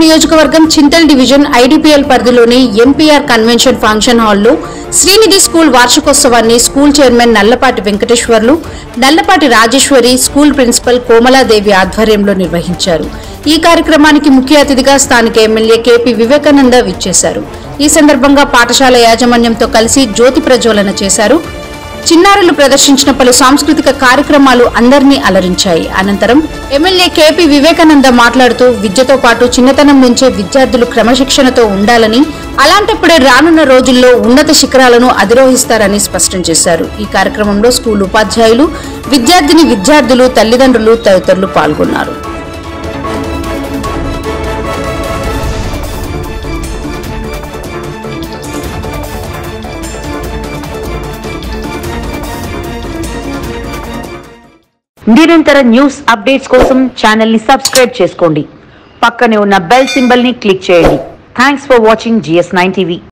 నియోజకవర్గం Chintal division IDPL పరిధిలోని MPR convention function హాల్లో శ్రీనిధి స్కూల్ వార్షికోత్సవాన్ని school chairman Nallapati Venkateswarlu, Nallapati Rajeswari, school principal Komaladevi ఆధ్వర్యంలో నిర్వహించారు. ఈ కార్యక్రమానికి ముఖ్య అతిథిగా స్థానిక ఎమ్మెల్యే కేపీ వివేకానంద విచ్చేశారు. ఈ సందర్భంగా పాఠశాల యాజమాన్యంతో కలిసి జ్యోతి ప్రజ్వలన చేశారు. చిన్నారులు ప్రదర్శించిన పలు సాంస్కృతిక కార్యక్రమాలు అందరినీ అలరించాయి. అనంతరం ఎమ్మెల్యే కేపీ వివేకానంద మాట్లాడుతూ విద్యతో పాటు చిన్నతనం నుంచే విద్యార్థులు క్రమశిక్షణతో ఉండాలని, అలాంటప్పుడే రానున్న రోజుల్లో ఉన్నత శిఖరాలను అధిరోహిస్తారని స్పష్టం చేశారు. ఈ కార్యక్రమంలో స్కూల్ ఉపాధ్యాయులు, విద్యార్థులు, తల్లిదండ్రులు తదితరులు పాల్గొన్నారు. నిరంతర న్యూస్ అప్డేట్స్ కోసం ఛానల్ ని సబ్స్క్రైబ్ చేసుకోండి. పక్కనే ఉన్న బెల్ సింబల్ ని క్లిక్ చేయండి. Thanks for watching GS9 TV.